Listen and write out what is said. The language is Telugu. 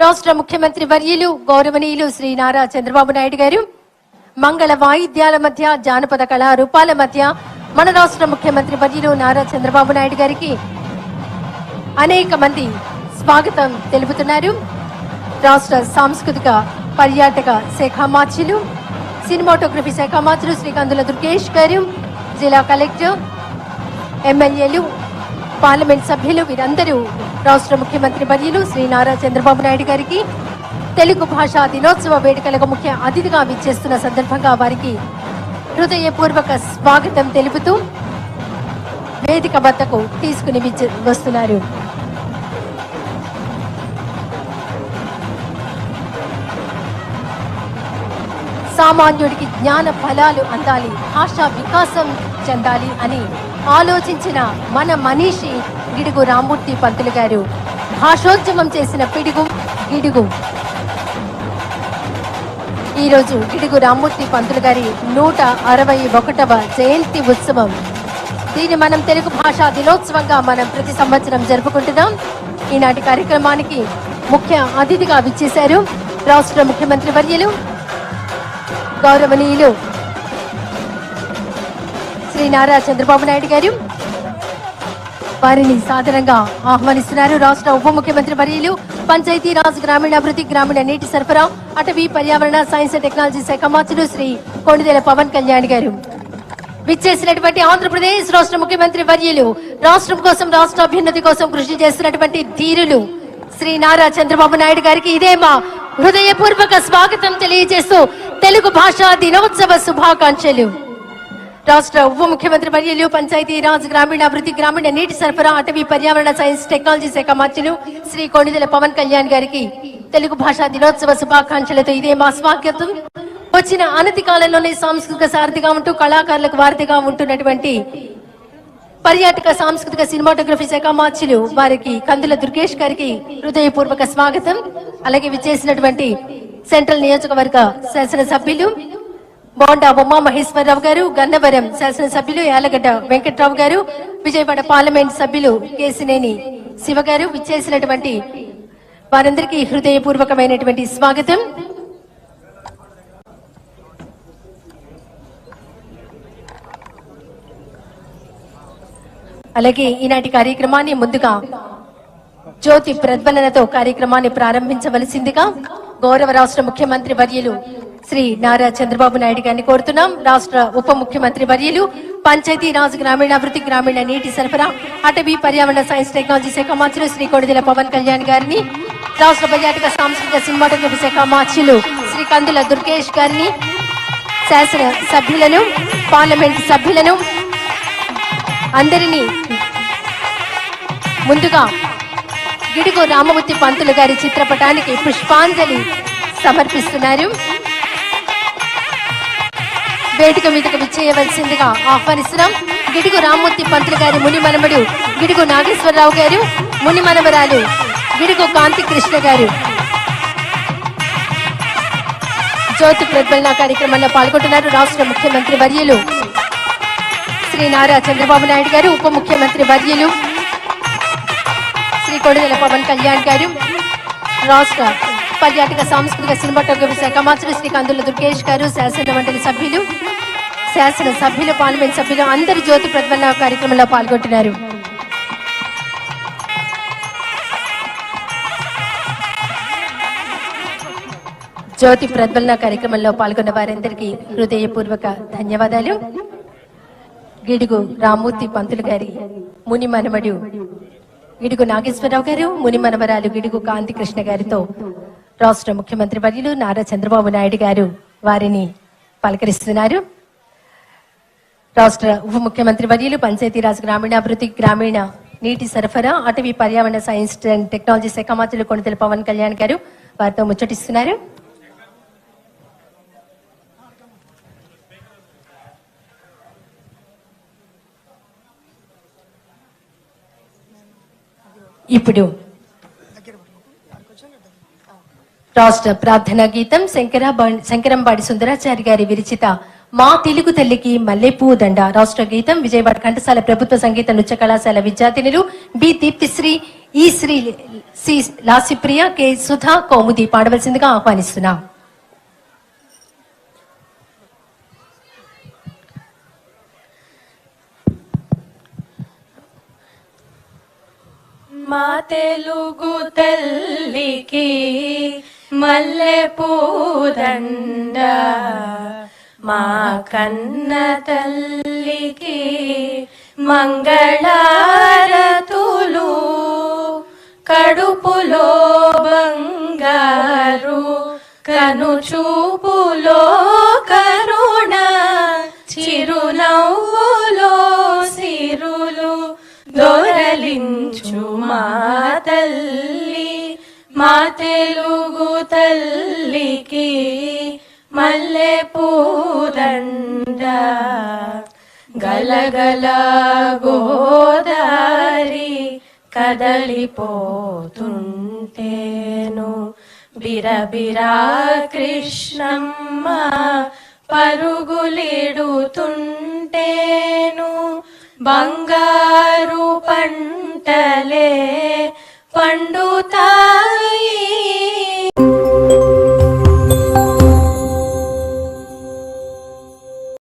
రాష్ట్ర ముఖ్యమంత్రి వర్యులు గౌరవనీయులు శ్రీ నారా చంద్రబాబు నాయుడు గారు మంగళ వాయిద్యాల మధ్య జానపద కళారూపాల మధ్య మన రాష్ట్ర ముఖ్యమంత్రి వర్యులు నారా చంద్రబాబు నాయుడు గారికి అనేక మంది స్వాగతం తెలుపుతున్నారు. రాష్ట్ర సాంస్కృతిక పర్యాటక శాఖ మార్చులు, సినిమాటోగ్రఫీ శాఖ మార్చులు శ్రీ కందుల దుర్గేష్ గారు, జిల్లా కలెక్టర్, ఎమ్మెల్యేలు, పార్లమెంట్ సభ్యులు వీరందరూ రాష్ట్ర ముఖ్యమంత్రి వర్యులు శ్రీ నారా చంద్రబాబు నాయుడు గారికి తెలుగు భాషా దినోత్సవ వేడుకలకు ముఖ్య అతిథిగా విచ్చేస్తున్న సందర్భంగా వారికి హృదయపూర్వక స్వాగతం తెలుపుతూ వేదిక వద్దకు తీసుకుని వస్తున్నారు. సామాన్యుడికి జ్ఞాన ఫలాలు అందాలి, భాషా వికాసం చెందాలి అని ఆలోచించిన మన మనీషి గిడుగు రామ్మూర్తి పంతులు గారు భాషోద్యమం చేసిన పిడుగు గిడుగు. ఈరోజు గిడుగు రామ్మూర్తి పంతులు గారి 161వ జయంతి ఉత్సవం. దీన్ని మనం తెలుగు భాషా దినోత్సవంగా మనం ప్రతి సంవత్సరం జరుపుకుంటున్నాం. ఈనాటి కార్యక్రమానికి ముఖ్య అతిథిగా విచ్చేశారు రాష్ట్ర ముఖ్యమంత్రి వర్యులు గౌరవనీయులు శ్రీ నారా చంద్రబాబు నాయుడు గారు. వారిని సాదరంగా ఆహ్వానిస్తున్నారు. రాష్ట్ర ఉప ముఖ్యమంత్రి వర్యులు పంచాయతీరాజ్, గ్రామీణాభివృద్ధి, గ్రామీణ నీటి సరఫరా, అటవీ, పర్యావరణ, సైన్స్ అండ్ టెక్నాలజీ శాఖ మంత్రులు శ్రీ కొణిదెల పవన్ కళ్యాణ్ గారు. విచ్చేసినటువంటి ఆంధ్రప్రదేశ్ రాష్ట్ర ముఖ్యమంత్రి వర్యులు రాష్ట్రం కోసం, రాష్ట్ర అభ్యున్నతి కోసం కృషి చేస్తున్నటువంటి ధీరులు శ్రీ నారా చంద్రబాబు నాయుడు గారికి ఇదే మా హృదయపూర్వక స్వాగతం తెలియజేస్తూ తెలుగు భాషా దినోత్సవ శుభాకాంక్షలు. రాష్ట్ర ఉప ముఖ్యమంత్రి వర్యులు పంచాయతీరాజ్, గ్రామీణాభివృద్ధి, గ్రామీణ నీటి సరఫరా, అటవీ, పర్యావరణ, సైన్స్ టెక్నాలజీ శాఖ మంత్రులు శ్రీ కొణిదెల పవన్ కళ్యాణ్ గారికి తెలుగు భాషా దినోత్సవ శుభాకాంక్షలతో ఇదే మా స్వాగతం. వచ్చిన అనతి కాలంలోనే సాంస్కృతిక సారథిగా ఉంటూ కళాకారులకు వారధిగా ఉంటున్నటువంటి పర్యాటక, సాంస్కృతిక, సినిమాటోగ్రఫీ శాఖ మార్చులు వారికి కందుల దుర్గేష్ గారికి హృదయపూర్వక స్వాగతం. అలాగే విచ్చేసినటువంటి సెంట్రల్ నియోజకవర్గ శాసనసభ్యులు బోండా ఉమా మహేశ్వరరావు గారు, గన్నవరం శాసనసభ్యులు యాలగడ్డ వెంకట్రావు గారు, విజయవాడ పార్లమెంట్ సభ్యులు కేసినేని శివ గారు విచ్చేసినటువంటి వారందరికీ హృదయపూర్వకమైనటువంటి స్వాగతం. అలాగే ఈనాటి కార్యక్రమాన్ని ముందుగా జ్యోతి ప్రజ్వలనతో కార్యక్రమాన్ని ప్రారంభించవలసిందిగా గౌరవ రాష్ట్ర ముఖ్యమంత్రి వర్యులు శ్రీ నారా చంద్రబాబు నాయుడు గారిని కోరుతున్నాం. రాష్ట్ర ఉప ముఖ్యమంత్రి వర్యులు పంచాయతీరాజ్, గ్రామీణాభివృద్ధి, గ్రామీణ నీటి సరఫరా, అటవీ, పర్యావరణ, సైన్స్ టెక్నాలజీ శాఖ మంత్రులు శ్రీ కొణిదెల పవన్ కళ్యాణ్ గారిని, రాష్ట్ర పర్యాటక, సాంస్కృతిక, సినిమాటోగ్రఫీ శాఖ మంత్రులు శ్రీ కందుల దుర్గేష్ గారిని, శాసన సభ్యులను, పార్లమెంట్ సభ్యులను అందరినీ ముందుగా గిడుగు రామమూర్తి పంతులు గారి చిత్రపటానికి పుష్పాంజలి సమర్పిస్తున్నారు. వేదిక మీదకు విచ్చేయవలసిందిగా ఆహ్వానిస్తున్నాం. గిడుగు రామమూర్తి పంతులు గారి ముని మనమడు గిడుగు నాగేశ్వరరావు గారు, ముని మనవరాలు గిడుగు కాంతి కృష్ణ గారు జ్యోతి ప్రజ్వలన కార్యక్రమంలో పాల్గొంటున్నారు. రాష్ట్ర ముఖ్యమంత్రి వర్యులు శ్రీ నారా చంద్రబాబు నాయుడు గారు, ఉప ముఖ్యమంత్రి వర్యులు శ్రీ కొణిదెల పవన్ కళ్యాణ్ గారు, రాష్ట్ర పర్యాటక, సాంస్కృతిక, సినిమాటోగ్రఫీ శాఖ మంత్రులు శ్రీ కందుల దుర్గేష్ గారు, శాసన మండలి సభ్యులు, శాసన సభ్యులు, పార్లమెంట్ సభ్యులు అందరూ జ్యోతి ప్రజ్వలన కార్యక్రమంలో పాల్గొంటున్నారు. జ్యోతి ప్రజ్వలన కార్యక్రమంలో పాల్గొన్న వారందరికీ హృదయపూర్వక ధన్యవాదాలు. గిడుగు రామ్మూర్తి పంతులు గారి ముని మనమడు గిడుగు నాగేశ్వరరావు గారు, ముని మనవరాలు గిడుగు కాంతి కృష్ణ గారితో రాష్ట్ర ముఖ్యమంత్రి వర్యులు నారా చంద్రబాబు నాయుడు గారు వారిని పలకరిస్తున్నారు. రాష్ట్ర ఉప ముఖ్యమంత్రి వర్యులు పంచాయతీరాజ్, గ్రామీణాభివృద్ధి, గ్రామీణ నీటి సరఫరా, అటవీ, పర్యావరణ, సైన్స్ అండ్ టెక్నాలజీ శాఖ మంత్రులు కొణిదెల పవన్ కళ్యాణ్ గారు వారితో ముచ్చటిస్తున్నారు. ఇప్పుడు రాష్ట్ర ప్రార్థనా గీతం శంకరంబాడి సుందరాచారి గారి విరచిత మా తెలుగు తల్లికి మల్లెపూ దండ రాష్ట్ర గీతం విజయవాడ ఘంటసాల ప్రభుత్వ సంగీత నృత్య కళాశాల విద్యార్థినులు బి దీప్తిశ్రీ ఈ శ్రీ లాసిప్రియ కె సుధా కౌముది పాడవలసిందిగా ఆహ్వానిస్తున్నాం. మా తెలుగు తల్లికి మల్లె పూదండ, మా కన్న తల్లికి మంగళారతులు, కడుపులో బంగారు కనుచూపులో కరుణ, చిరునవ్వులో సిరులు దొరలించు మా తల్లి. మా తెలుగు తల్లికి మల్లె పూదండ. గలగల గోదారి కదలిపోతుంటేను, బిరబిరా కృష్ణమ్మ పరుగులిడుతుంటేను, బంగారు పంటలే పండుతా